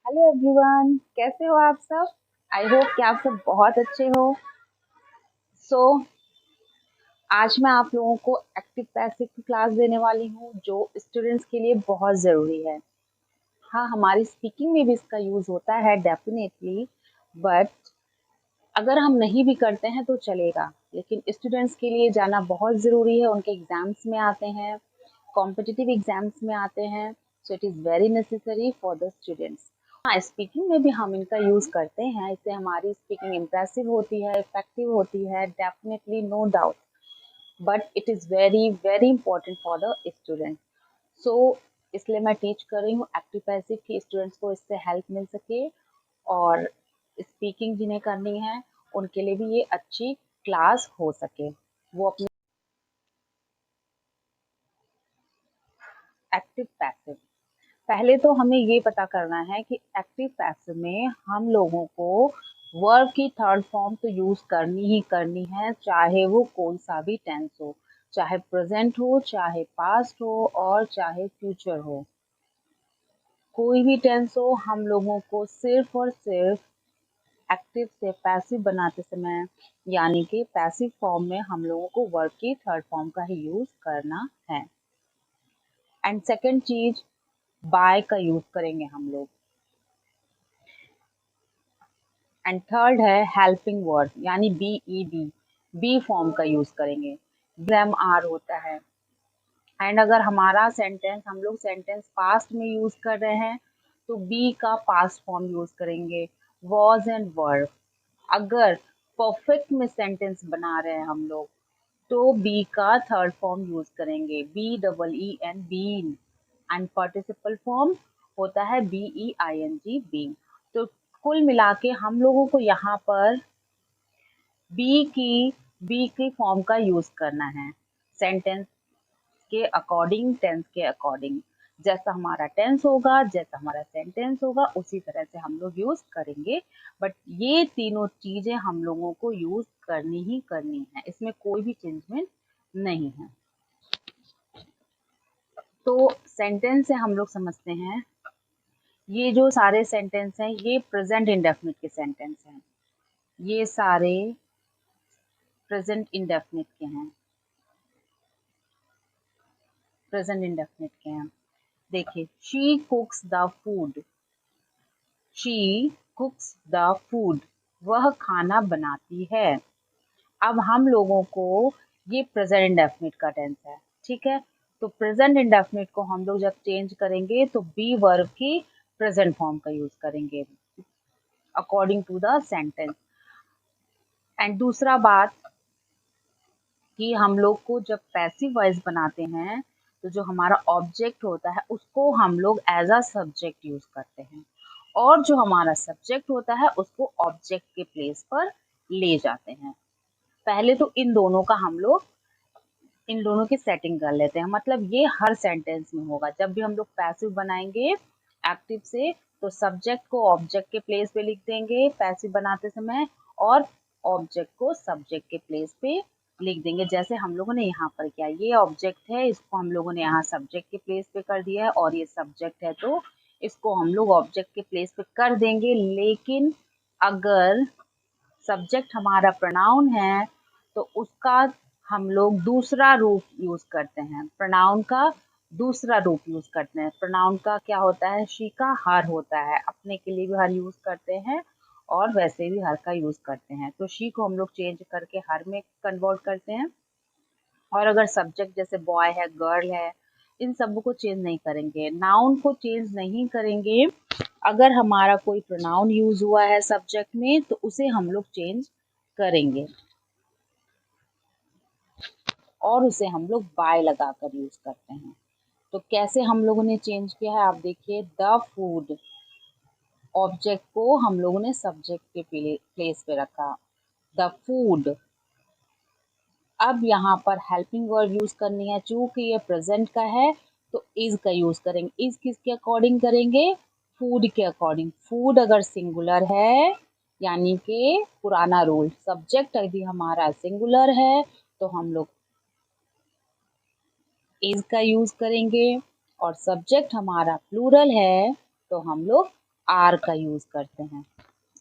Hello everyone, कैसे हो आप सब। आई होप कि आप सब बहुत अच्छे हो। सो आज मैं आप लोगों को एक्टिव पैसिव की क्लास देने वाली हूँ जो स्टूडेंट्स के लिए बहुत ज़रूरी है। हाँ, हमारी स्पीकिंग में भी इसका यूज़ होता है डेफिनेटली, बट अगर हम नहीं भी करते हैं तो चलेगा, लेकिन स्टूडेंट्स के लिए जाना बहुत ज़रूरी है। उनके एग्ज़ाम्स में आते हैं, कॉम्पिटिटिव एग्ज़ाम्स में आते हैं, so it is very necessary for the students. हाँ, स्पीकिंग में भी हम इनका यूज़ करते हैं, इससे हमारी स्पीकिंग इम्प्रेसिव होती है, इफेक्टिव होती है, definitely no doubt, but it is very very important for the student. So इसलिए मैं टीच कर रही हूँ एक्टिव पैसिव की, स्टूडेंट्स को इससे हेल्प मिल सके और स्पीकिंग जिन्हें करनी है उनके लिए भी ये अच्छी क्लास हो सके। वो अपने एक्टिव पैसिव, पहले तो हमें ये पता करना है कि एक्टिव पैसिव में हम लोगों को वर्ब की थर्ड फॉर्म तो यूज करनी ही करनी है, चाहे वो कोई सा भी टेंस हो, चाहे प्रेजेंट हो, चाहे पास्ट हो और चाहे फ्यूचर हो। कोई भी टेंस हो, हम लोगों को सिर्फ और सिर्फ एक्टिव से पैसिव बनाते समय यानी कि पैसिव फॉर्म में हम लोगों को वर्ब की थर्ड फॉर्म का ही यूज करना है। एंड सेकेंड चीज, बाय का यूज करेंगे हम लोग। एंड थर्ड है हेल्पिंग वर्ड यानी B E D, be form का यूज करेंगे। एग्जाम आर होता है। एंड अगर हमारा सेंटेंस हम लोग सेंटेंस पास्ट में यूज कर रहे हैं तो बी का पास्ट फॉर्म यूज करेंगे, वॉज एंड वर। अगर परफेक्ट में सेंटेंस बना रहे हैं हम लोग तो बी का थर्ड फॉर्म यूज करेंगे, B double E N, been. And participle form होता है B E I N G, been. तो कुल मिला के हम लोगों को यहाँ पर बी की फॉर्म का यूज करना है सेंटेंस के अकॉर्डिंग, टेंस के अकॉर्डिंग। जैसा हमारा टेंस होगा, जैसा हमारा सेंटेंस होगा, उसी तरह से हम लोग यूज करेंगे। बट ये तीनों चीजें हम लोगों को यूज करनी ही करनी है, इसमें कोई भी चेंजमेंट नहीं है। तो सेंटेंस से हम लोग समझते हैं, ये जो सारे सेंटेंस हैं ये प्रेजेंट इंडेफिनिट के सेंटेंस हैं, ये सारे प्रेजेंट इंडेफिनिट के हैं, प्रेजेंट इंडेफिनिट के हैं। देखिए, she कुक्स the food, she कुक्स the food, वह खाना बनाती है। अब हम लोगों को ये प्रेजेंट इंडेफिनिट का टेंस है, ठीक है। तो प्रेजेंट इंडेफिनिट को हम लोग जब चेंज करेंगे तो बी वर्ब की प्रेजेंट फॉर्म का यूज करेंगे according to the sentence. And दूसरा बात कि हम लोग को जब पैसिव वॉइस बनाते हैं तो जो हमारा ऑब्जेक्ट होता है उसको हम लोग एज अ सब्जेक्ट यूज करते हैं, और जो हमारा सब्जेक्ट होता है उसको ऑब्जेक्ट के प्लेस पर ले जाते हैं। पहले तो इन दोनों की सेटिंग कर लेते हैं। मतलब ये हर सेंटेंस में होगा, जब भी हम लोग पैसिव बनाएंगे एक्टिव से तो सब्जेक्ट को ऑब्जेक्ट के प्लेस पे लिख देंगे पैसिव बनाते समय, और ऑब्जेक्ट को सब्जेक्ट के प्लेस पे लिख देंगे। जैसे हम लोगों ने यहाँ पर किया, ये ऑब्जेक्ट है, इसको हम लोगों ने यहाँ सब्जेक्ट के प्लेस पे कर दिया है, और ये सब्जेक्ट है तो इसको हम लोग ऑब्जेक्ट के प्लेस पे कर देंगे। लेकिन अगर सब्जेक्ट हमारा प्रोनाउन है तो उसका हम लोग दूसरा रूप यूज करते हैं, प्रोनाउन का दूसरा रूप यूज करते हैं। प्रोनाउन का क्या होता है, शी का हर होता है, अपने के लिए भी हर यूज करते हैं और वैसे भी हर का यूज करते हैं। तो शी को हम लोग चेंज करके हर में कन्वर्ट करते हैं। और अगर सब्जेक्ट जैसे बॉय है, गर्ल है, इन सब को चेंज नहीं करेंगे, नाउन को चेंज नहीं करेंगे। अगर हमारा कोई प्रोनाउन यूज हुआ है सब्जेक्ट में तो उसे हम लोग चेंज करेंगे, और उसे हम लोग बाय लगाकर यूज करते हैं। तो कैसे हम लोगों ने चेंज किया है, आप देखिए, द फूड, ऑब्जेक्ट को हम लोगों ने सब्जेक्ट के प्लेस पे रखा, द फूड। अब यहाँ पर हेल्पिंग वर्ड यूज करनी है, चूंकि ये प्रेजेंट का है तो इज का यूज करेंगे। इज किसके अकॉर्डिंग करेंगे, फूड के अकॉर्डिंग। फूड अगर सिंगुलर है यानी कि पुराना रूल, सब्जेक्ट यदि हमारा सिंगुलर है तो हम लोग इज का यूज करेंगे, और सब्जेक्ट हमारा प्लूरल है तो हम लोग आर का यूज करते हैं।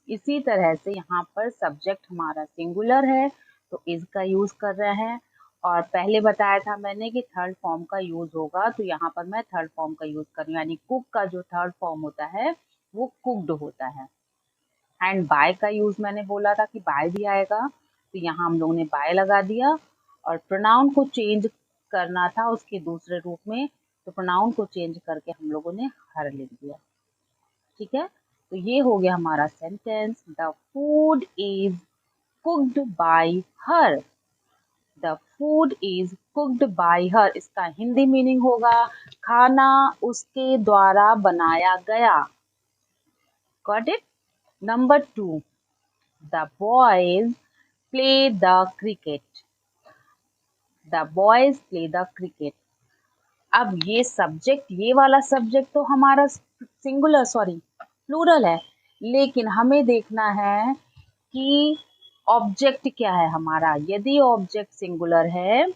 इसी तरह से यहाँ पर सब्जेक्ट हमारा सिंगुलर है तो इज का यूज कर रहे हैं, और पहले बताया था मैंने कि थर्ड फॉर्म का यूज होगा, तो यहाँ पर मैं थर्ड फॉर्म का यूज कर रही हूँ, यानी कुक का जो थर्ड फॉर्म होता है वो कुक्ड होता है। एंड बाय का यूज मैंने बोला था कि बाय भी आएगा, तो यहाँ हम लोगों ने बाय लगा दिया। और प्रोनाउन को चेंज करना था उसके दूसरे रूप में, तो प्रोनाउन को चेंज करके हम लोगों ने हर लिख दिया। ठीक है, तो ये हो गया हमारा sentence, the food is cooked bye her. The food is cooked bye हर, इसका हिंदी मीनिंग होगा खाना उसके द्वारा बनाया गया। Got it? Number 2, the boys play the cricket. The boys play the cricket. अब ये सब्जेक्ट, ये वाला सब्जेक्ट तो हमारा सिंगुलर सॉरी प्लूरल है, लेकिन हमें देखना है कि ऑब्जेक्ट क्या है हमारा। यदि ऑब्जेक्ट सिंगुलर है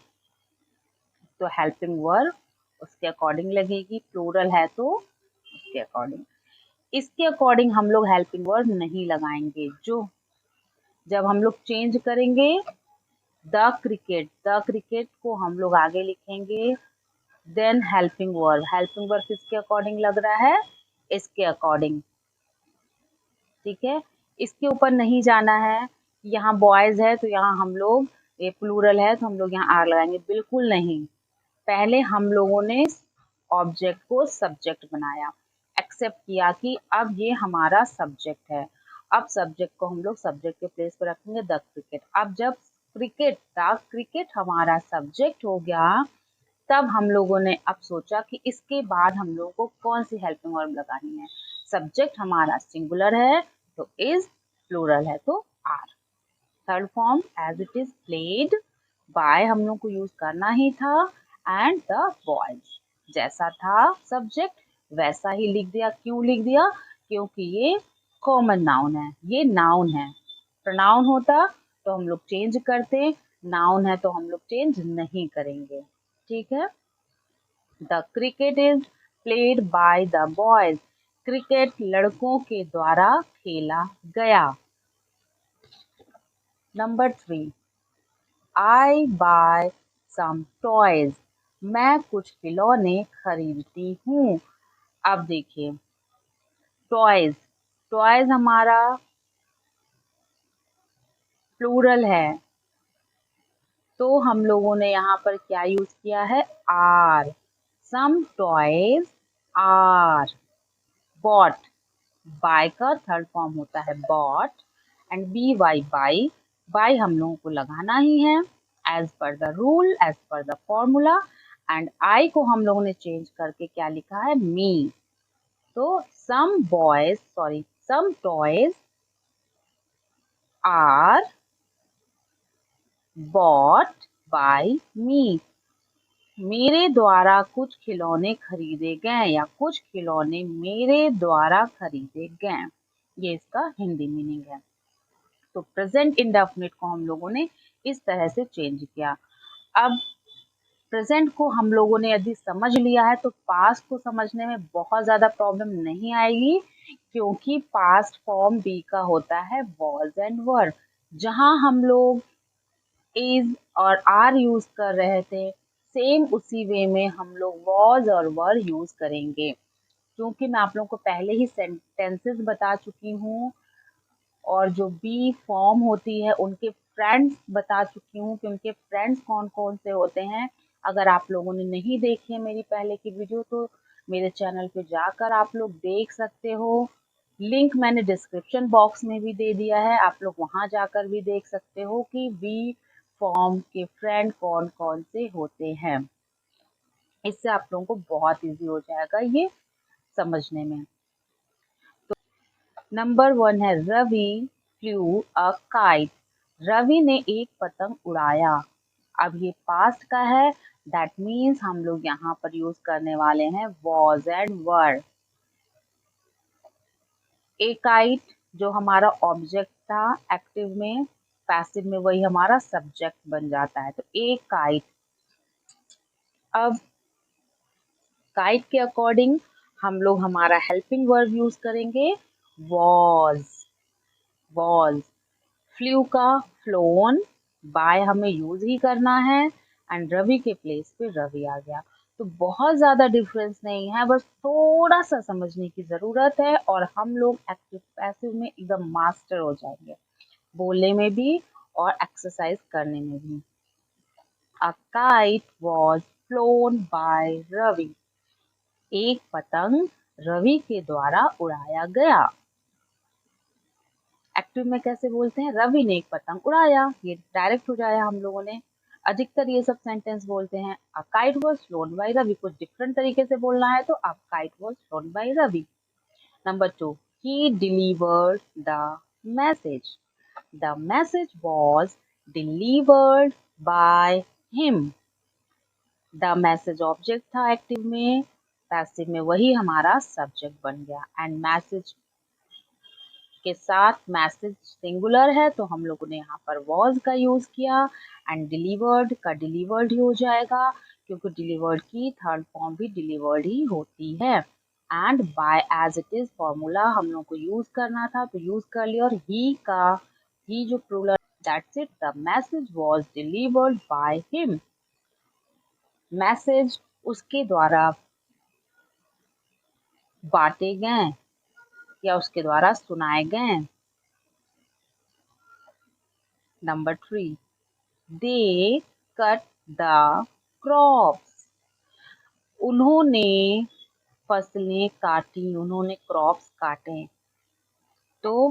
तो हेल्पिंग वर्ब उसके अकॉर्डिंग लगेगी, प्लूरल है तो उसके अकॉर्डिंग। इसके अकॉर्डिंग हम लोग हेल्पिंग वर्ब नहीं लगाएंगे। जो जब हम लोग चेंज करेंगे द क्रिकेट को हम लोग आगे लिखेंगे, देन हेल्पिंग वर्ब किसके अकॉर्डिंग लग रहा है, इसके अकॉर्डिंग। ठीक है, इसके ऊपर नहीं जाना है। यहाँ बॉयज है तो यहाँ हम लोग, ये प्लूरल है तो हम लोग यहाँ आर लगाएंगे, बिल्कुल नहीं। पहले हम लोगों ने ऑब्जेक्ट को सब्जेक्ट बनाया, एक्सेप्ट किया कि अब ये हमारा सब्जेक्ट है। अब सब्जेक्ट को हम लोग सब्जेक्ट के प्लेस पर रखेंगे द क्रिकेट। अब जब द क्रिकेट हमारा सब्जेक्ट हो गया, तब हम लोगों ने अब सोचा कि इसके बाद हम लोगों को कौन सी हेल्पिंग वर्ब लगानी है। सब्जेक्ट हमारा सिंगुलर है तो इज, प्लूरल है तो are. Third form as it is played by हम लोग को यूज करना ही था, एंड द बॉयज जैसा था सब्जेक्ट वैसा ही लिख दिया। क्यों लिख दिया? क्योंकि ये कॉमन नाउन है, ये नाउन है। प्रोनाउन होता तो हम लोग चेंज करते, नाउन है तो हम लोग चेंज नहीं करेंगे। ठीक है, the cricket is played by the boys. Cricket लड़कों के द्वारा खेला गया। नंबर 3, आई बाय सम टॉयज। मैं कुछ खिलौने खरीदती हूँ। अब देखिए, टॉयज, टॉयज हमारा प्लूरल है, तो हम लोगों ने यहाँ पर क्या यूज किया है, are. Some toys are bought. By का थर्ड फॉर्म होता है bought, and B Y by. By हम लोगों को लगाना ही है as per the rule, as per the formula. And I को हम लोगों ने चेंज करके क्या लिखा है, मी। तो some toys are bought by me. मेरे द्वारा कुछ खिलौने खरीदे गए, या कुछ खिलौने मेरे द्वारा खरीदे गए, ये इसका हिंदी मीनिंग है। तो प्रेजेंट इंडेफिनिट को हम लोगों ने इस तरह से चेंज किया। अब प्रेजेंट को हम लोगों ने यदि समझ लिया है तो पास्ट को समझने में बहुत ज्यादा प्रॉब्लम नहीं आएगी, क्योंकि पास्ट फॉर्म बी का होता है वॉज एंड वर। जहां हम लोग इज और आर यूज कर रहे थे, सेम उसी वे में हम लोग वॉज और वर यूज करेंगे। क्योंकि मैं आप लोगों को पहले ही सेंटेंसेस बता चुकी हूँ, और जो बी फॉर्म होती है उनके फ्रेंड्स बता चुकी हूँ कि उनके फ्रेंड्स कौन कौन से होते हैं। अगर आप लोगों ने नहीं देखी है मेरी पहले की वीडियो, तो मेरे चैनल पे जाकर आप लोग देख सकते हो। लिंक मैंने डिस्क्रिप्शन बॉक्स में भी दे दिया है, आप लोग वहां जाकर भी देख सकते हो कि बी फॉर्म के फ्रेंड कौन कौन से होते हैं। इससे आप लोगों को बहुत इजी हो जाएगा ये समझने में। नंबर 1 है Ravi flew a kite. Ravi ने एक पतंग उड़ाया। अब ये पास्ट का है, दैट मीन्स हम लोग यहाँ पर यूज करने वाले हैं was and were. A kite जो हमारा ऑब्जेक्ट था एक्टिव में, पैसिव में वही हमारा सब्जेक्ट बन जाता है, तो ए काइट। अब काइट के अकॉर्डिंग हम लोग हमारा हेल्पिंग वर्ब यूज करेंगे वॉज, वॉज। फ्लू का फ्लोन, बाय हमें यूज ही करना है एंड रवि के प्लेस पे रवि आ गया। तो बहुत ज्यादा डिफरेंस नहीं है, बस थोड़ा सा समझने की जरूरत है और हम लोग एक्टिव पैसिव में एकदम मास्टर हो जाएंगे, बोलने में भी और एक्सरसाइज करने में भी। A kite was flown by Ravi, एक पतंग रवि के द्वारा उड़ाया गया। एक्टिव में कैसे बोलते हैं, रवि ने एक पतंग उड़ाया, ये डायरेक्ट हो जाया हम लोगों ने। अधिकतर ये सब सेंटेंस बोलते हैं a kite was flown by Ravi, कुछ डिफरेंट तरीके से बोलना है तो a kite was flown by Ravi. Number 2, he delivered the message, the message was delivered by him. The message object था एक्टिव में, पैसिव में वही हमारा सब्जेक्ट बन गया। एंड मैसेज के साथ मैसेज सिंगुलर है तो हम लोगों ने यहाँ पर वॉज का यूज किया एंड डिलीवर्ड का डिलीवर्ड ही हो जाएगा, क्योंकि डिलीवर्ड की थर्ड फॉर्म भी डिलीवर्ड ही होती है। And by as it is formula हम लोग को यूज करना था तो यूज कर लिया, और ही जो plural, that's it, the message was delivered by him. Message उसके द्वारा बांटे गए या उसके द्वारा सुनाए गए। Number 3, they cut the crops, उन्होंने फसलें काटी, उन्होंने क्रॉप्स काटे। तो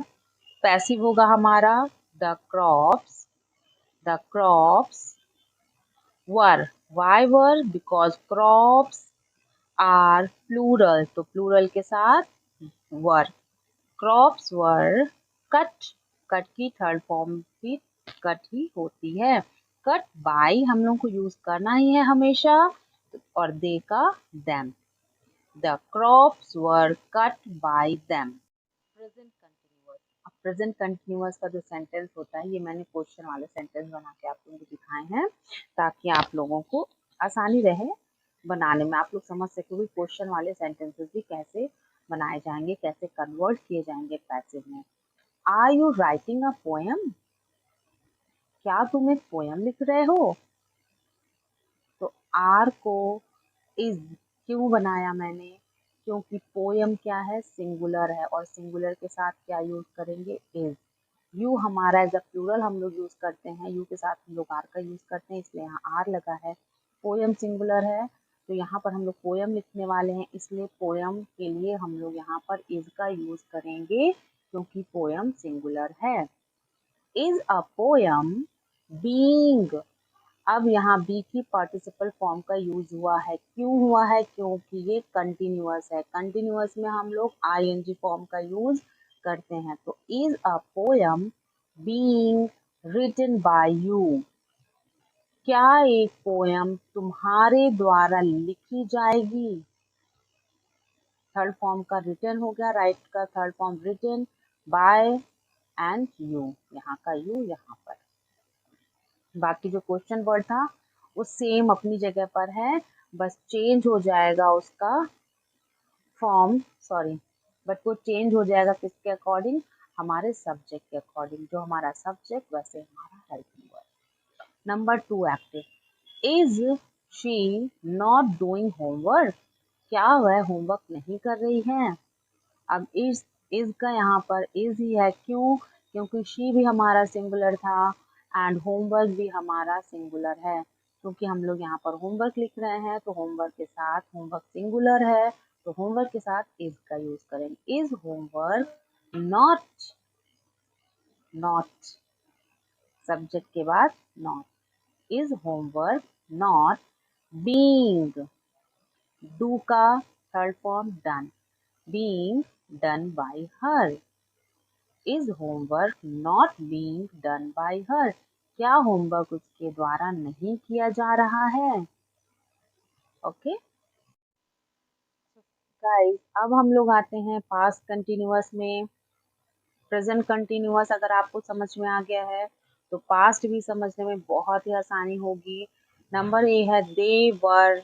पैसिव होगा हमारा the crops, the crops were, why were, because crops are plural, तो प्लूरल के साथ were. Crops were cut, cut की थर्ड फॉर्म भी कट ही होती है। कट बाय हम लोग को यूज करना ही है हमेशा, और दे का them. The crops were cut by them. Present continuous, अब प्रेजेंट कंटिन्यूअस का जो सेंटेंस होता है, ये मैंने क्वेश्चन वाले सेंटेंस बना के आप लोगों को दिखाए हैं ताकि आप लोगों को आसानी रहे बनाने में, आप लोग समझ सके कि क्वेश्चन वाले सेंटेंसेस भी कैसे बनाए जाएंगे, कैसे कन्वर्ट किए जाएंगे पैसिव में। Are you writing a poem, क्या तुम एक पोएम लिख रहे हो? तो आर को इज क्यों बनाया मैंने, क्योंकि पोएम क्या है, सिंगुलर है, और सिंगुलर के साथ क्या यूज करेंगे, इज। यू हमारा एज अ प्लूरल हम लोग यूज करते हैं, यू के साथ हम लोग आर का यूज करते हैं, इसलिए यहाँ आर लगा है। पोएम सिंगुलर है तो यहाँ पर हम लोग पोएम लिखने वाले हैं, इसलिए पोएम के लिए हम लोग यहाँ पर इज का यूज करेंगे, क्योंकि पोएम सिंगुलर है। इज अ पोएम बीइंग, अब यहाँ बी की पार्टिसिपल फॉर्म का यूज हुआ है, क्यों हुआ है, क्योंकि ये कंटिन्यूअस है, कंटिन्यूअस में हम लोग आईएनजी फॉर्म का यूज करते हैं। तो is a poem being written by you, क्या एक पोएम तुम्हारे द्वारा लिखी जाएगी। थर्ड फॉर्म का रिटन हो गया, राइट का third form written, by and you, यहाँ का यू यहाँ पर। बाकी जो क्वेश्चन वर्ड था वो सेम अपनी जगह पर है, बस चेंज हो जाएगा उसका फॉर्म, सॉरी, बट वो चेंज हो जाएगा किसके अकॉर्डिंग, हमारे सब्जेक्ट के अकॉर्डिंग, जो हमारा सब्जेक्ट वैसे हमारा helping word. Number 2 active, is she not doing homework, क्या वह होमवर्क नहीं कर रही है। अब इज का यहाँ पर इज ही है, क्यों, क्योंकि शी भी हमारा सिंगुलर था एंड होमवर्क भी हमारा सिंगुलर है, क्योंकि हम लोग यहाँ पर होमवर्क लिख रहे हैं तो होमवर्क के साथ, होमवर्क सिंगुलर है तो होमवर्क के साथ इज का यूज करेंगे। Is homework not, not subject के बाद not, is homework not being, do का third form done, being done by her, is homework not being done by her, क्या होमवर्क उसके द्वारा नहीं किया जा रहा है। ओके गाइस, अब हम लोग आते हैं पास्ट कंटिन्यूअस में। प्रेजेंट कंटिन्यूअस अगर आपको समझ में आ गया है तो पास्ट भी समझने में बहुत ही आसानी होगी। नंबर ए है they were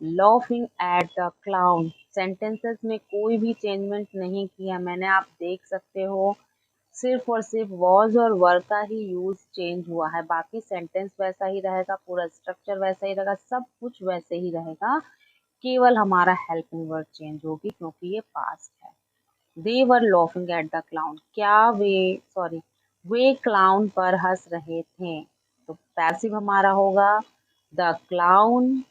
laughing at the clown। Sentences में कोई भी चेंजमेंट नहीं किया मैंने, आप देख सकते हो। सिर्फ और सिर्फ was और were का ही यूज चेंज हुआ है, बाकी सेंटेंस वैसा ही रहेगा, पूरा स्ट्रक्चर वैसा ही रहेगा, सब कुछ वैसे ही रहेगा। केवल हमारा हेल्पिंग वर्ड चेंज होगी क्योंकि ये पास्ट है। They were laughing at the clown, वे क्लाउन पर हंस रहे थे। तो पैसिव हमारा होगा द क्लाउन,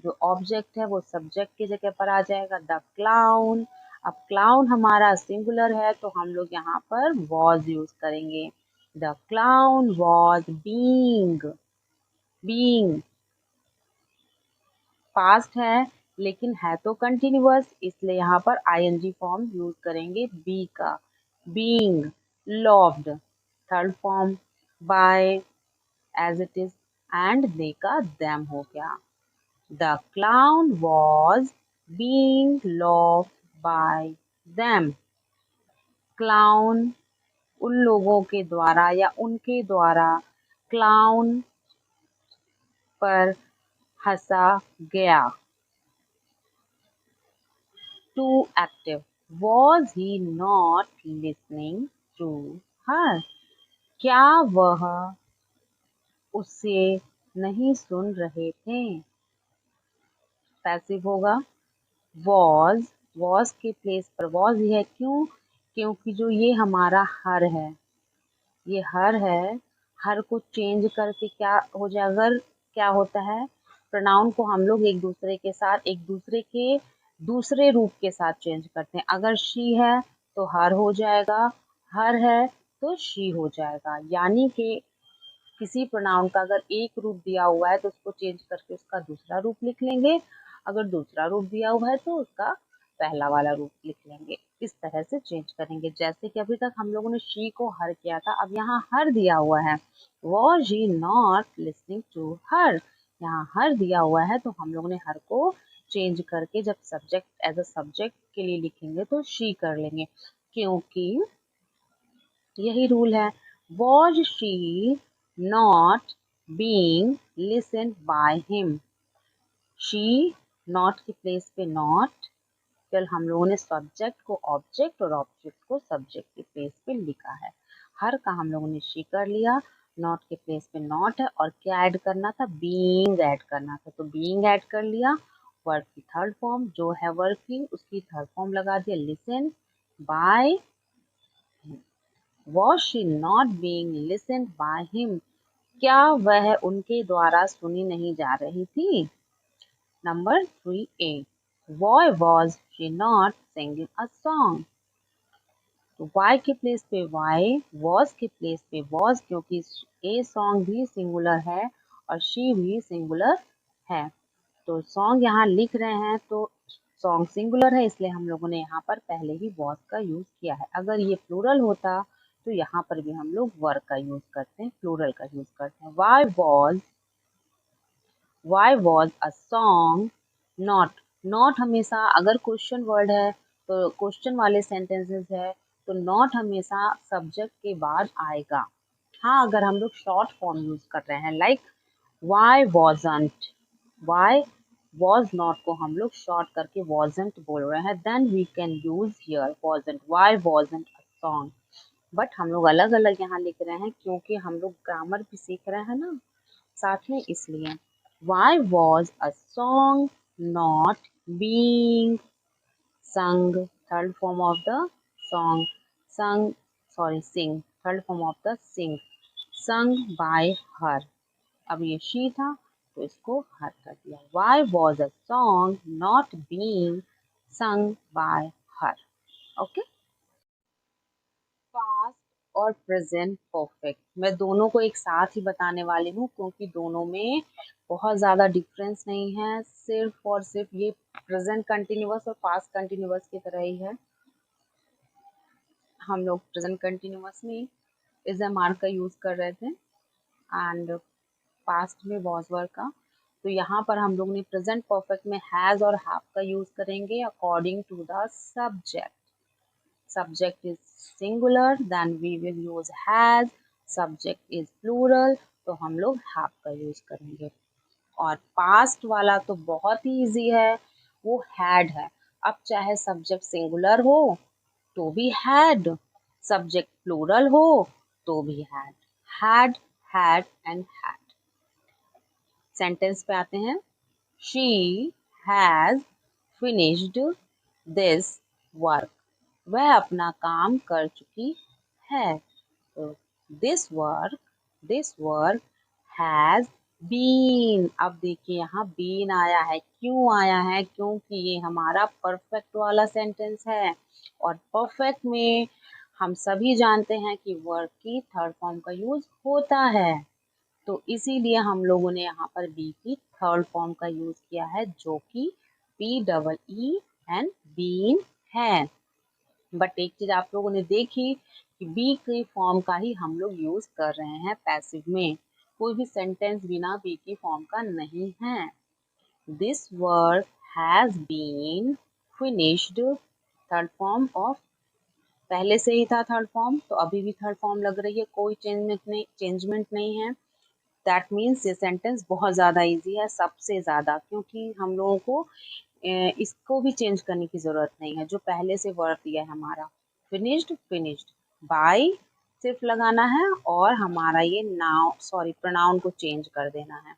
जो ऑब्जेक्ट है वो सब्जेक्ट की जगह पर आ जाएगा, द क्लाउन। अब क्लाउन हमारा सिंगुलर है तो हम लोग यहाँ पर वॉज यूज करेंगे। The clown was being past है लेकिन है तो कंटिन्यूअस, इसलिए यहाँ पर आईएनजी फॉर्म यूज करेंगे बी का। Being loved third form, by as it is, and they का देम हो गया। The clown was being loved by them। Clown उन लोगों के द्वारा या उनके द्वारा क्लाउन पर हंसा गया। To active, was he not listening to her? क्या वह उसे नहीं सुन रहे थे? पैसिव होगा वॉज के प्लेस पर वॉज ही है, क्यों? क्योंकि जो ये हमारा हर है, ये हर है, हर को चेंज करके क्या हो जाए, अगर क्या होता है प्रोनाउन को हम लोग एक दूसरे के साथ एक दूसरे के दूसरे रूप के साथ चेंज करते हैं। अगर शी है तो हर हो जाएगा, हर है तो शी हो जाएगा, यानी कि किसी प्रोनाउन का अगर एक रूप दिया हुआ है तो उसको चेंज करके उसका दूसरा रूप लिख लेंगे, अगर दूसरा रूप दिया हुआ है तो उसका पहला वाला रूप लिख लेंगे। इस तरह से चेंज करेंगे। जैसे कि अभी तक हम लोगों ने शी को हर किया था, अब यहाँ हर दिया हुआ है, was she not listening to her, यहाँ हर दिया हुआ है तो हम लोगों ने हर को चेंज करके जब सब्जेक्ट एज अ सब्जेक्ट के लिए लिखेंगे तो शी कर लेंगे, क्योंकि यही रूल है। Was she not being listened by him. She not की प्लेस पे नॉट, कल हम लोगों ने सब्जेक्ट को ऑब्जेक्ट और ऑब्जेक्ट को सब्जेक्ट की प्लेस पे लिखा है। हर का हम लोगों ने शी कर लिया, नॉट के प्लेस पे नॉट है और क्या ऐड करना था, बीइंग ऐड करना था, तो बीइंग ऐड कर लिया। वर्ब की थर्ड फॉर्म जो है वर्ब की उसकी थर्ड फॉर्म लगा दिया listen by. Was she not being listened by him? क्या वह उनके द्वारा सुनी नहीं जा रही थी? Number 3A, Why was she not singing a song? तो why के प्लेस पे why, was के प्लेस पे was, क्योंकि a song भी सिंगुलर है और she भी सिंगुलर है, तो सॉन्ग यहाँ लिख रहे हैं तो सॉन्ग सिंगुलर है, इसलिए हम लोगों ने यहाँ पर पहले ही वॉज का यूज किया है। अगर ये प्लूरल होता तो यहाँ पर भी हम लोग वर का यूज करते हैं, प्लूरल का यूज करते हैं। Why was a song not, not हमेशा अगर क्वेश्चन वर्ड है तो क्वेश्चन वाले सेंटेंसेस है तो नॉट हमेशा सब्जेक्ट के बाद आएगा। हाँ, अगर हम लोग शॉर्ट फॉर्म यूज कर रहे हैं like why wasn't, why was not को हम लोग शॉर्ट करके वॉजंट बोल रहे हैं, then we can use here wasn't, why wasn't a song. But हम लोग अलग अलग यहाँ लिख रहे हैं क्योंकि हम लोग ग्रामर भी सीख रहे हैं ना साथ में, इसलिए why was a song not being sung, third form of the song, sing, third form of the sing, sung by her। अब ये she था तो इसको हर कर दिया। Why was a song not being sung by her? Okay. Past और present perfect मैं दोनों को एक साथ ही बताने वाली हूँ क्योंकि दोनों में बहुत ज़्यादा डिफरेंस नहीं है, सिर्फ और सिर्फ ये प्रेजेंट कंटिन्यूअस और पास्ट कंटिन्यूअस की तरह ही है। हम लोग प्रेजेंट कंटिन्यूअस में इज एम आर का यूज़ कर रहे थे एंड पास्ट में वॉज वर का, तो यहाँ पर हम लोग ने प्रेजेंट परफेक्ट में हैज़ और हैव का यूज़ करेंगे according to the subject. Subject is singular, then we will use has, subject is plural, तो हम लोग have का यूज करेंगे। और पास्ट वाला तो बहुत ही इजी है, वो हैड है। अब चाहे सब्जेक्ट सिंगुलर हो तो भी हैड, सब्जेक्ट प्लूरल हो तो भी had, had, had and had. Sentence पे आते हैं। She has finished this work, वह अपना काम कर चुकी है। तो दिस वर्क हैज बीन, अब देखिए यहाँ बीन आया है, क्यों आया है? क्योंकि ये हमारा परफेक्ट वाला सेंटेंस है, और परफेक्ट में हम सभी जानते हैं कि वर्क की थर्ड फॉर्म का यूज होता है, तो इसीलिए हम लोगों ने यहाँ पर बी की थर्ड फॉर्म का यूज किया है, जो कि PEE बीन है। बट एक चीज आप लोगों ने देखी कि बी की फॉर्म का ही हम लोग यूज कर रहे हैं पैसिव में, कोई भी सेंटेंस बिना बी की फॉर्म का नहीं है। This work has been finished, third form of, पहले से ही था थर्ड फॉर्म तो अभी भी थर्ड फॉर्म लग रही है, कोई चेंजमेंट नहीं है। दैट मीन्स ये सेंटेंस बहुत ज़्यादा इजी है, सबसे ज़्यादा, क्योंकि हम लोगों को इसको भी चेंज करने की ज़रूरत नहीं है, जो पहले से वर्क दिया है हमारा फिनिश्ड, फिनिश्ड बाय सिर्फ लगाना है, और हमारा ये नाउ सॉरी प्रोनाउन को चेंज कर देना है।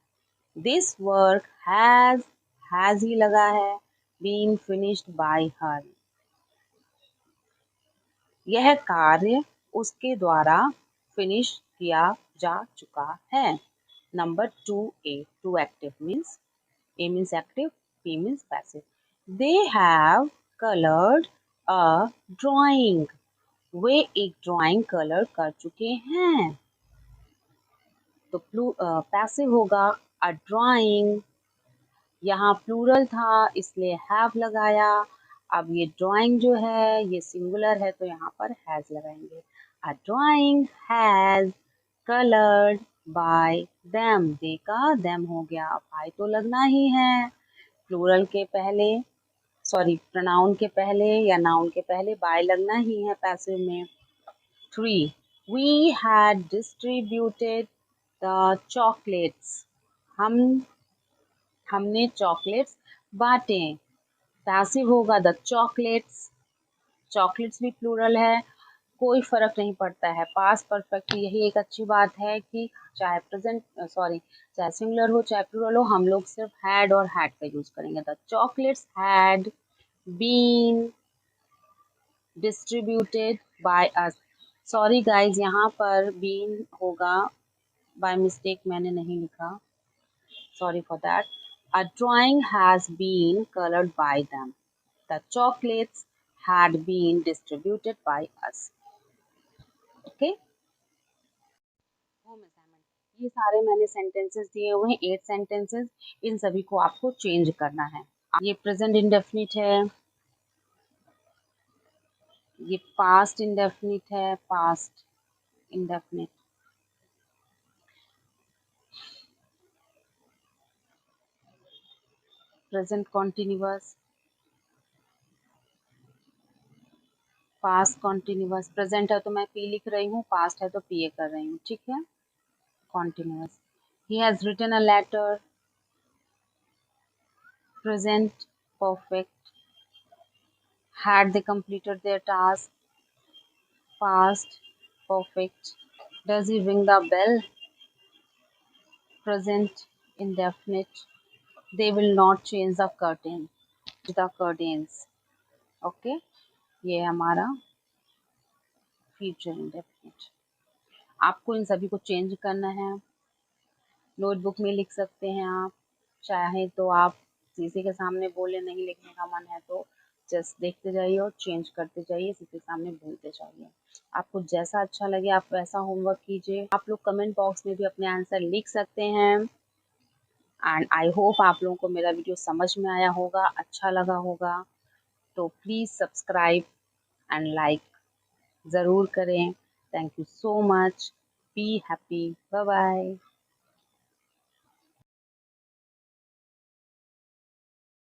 दिस वर्क हैज ही लगा है, बीन फिनिश्ड बाय हर, यह कार्य उसके द्वारा फिनिश किया जा चुका है। Number 2A, to active means, A means active, P means passive. They have colored a drawing. वे एक ड्राइंग कलर कर चुके हैं। तो पैसिव होगा अ ड्राइंग, यहाँ प्लूरल था इसलिए हैव लगाया। अब ये ड्राइंग जो है ये सिंगुलर है तो यहाँ पर हैज लगाएंगे। A drawing has coloured by them, they का देम हो गया, बाय तो लगना ही है, प्लूरल के पहले सॉरी प्रोनाउन के पहले या नाउन के पहले बाय लगना ही है पैसिव में। 3, we had distributed the chocolates, हमने चॉकलेट्स बांटे। पैसिव होगा द चॉकलेट्स, चॉकलेट्स भी प्लूरल है, कोई फर्क नहीं पड़ता है, पास्ट परफेक्ट की यही एक अच्छी बात है कि चाहे प्रेजेंट सॉरी चाहे सिंगुलर हो चाहे प्लूरल हो, हम लोग सिर्फ हैड और हैड का यूज करेंगे। The chocolates had been distributed by us, sorry guys यहाँ पर बीन होगा, बाय मिस्टेक मैंने नहीं लिखा, sorry for that. A drawing has been colored by them. The chocolates had been distributed by us. Okay? Home assignment, ये सारे मैंने sentences दिए हुए हैं 8 सेंटेंसेस, इन सभी को आपको चेंज करना है। ये प्रेजेंट इंडेफिनिट है, ये पास्ट इंडेफिनिट है, past indefinite, present continuous, past continuous, present है तो मैं पी लिख रही हूँ, पास्ट है तो पीए कर रही हूँ, ठीक है। Continuous. He has written a letter. Present perfect. Had they completed their task? Past perfect. Does he ring the bell? Present indefinite. They will not change the curtain. The curtains. Okay. ये हमारा future indefinite. आपको इन सभी को change करना है, notebook में लिख सकते हैं आप, चाहे तो आप शीशे के सामने बोले, नहीं लिखने का मन है तो जस्ट देखते जाइए और चेंज करते जाइए, शीशे के सामने बोलते जाइए। आपको जैसा अच्छा लगे आप वैसा होमवर्क कीजिए। आप लोग कमेंट बॉक्स में भी अपने आंसर लिख सकते हैं। एंड आई होप आप लोगों को मेरा वीडियो समझ में आया होगा, अच्छा लगा होगा, तो प्लीज़ सब्सक्राइब एंड लाइक ज़रूर करें। Thank you so much, be happy, bye bye.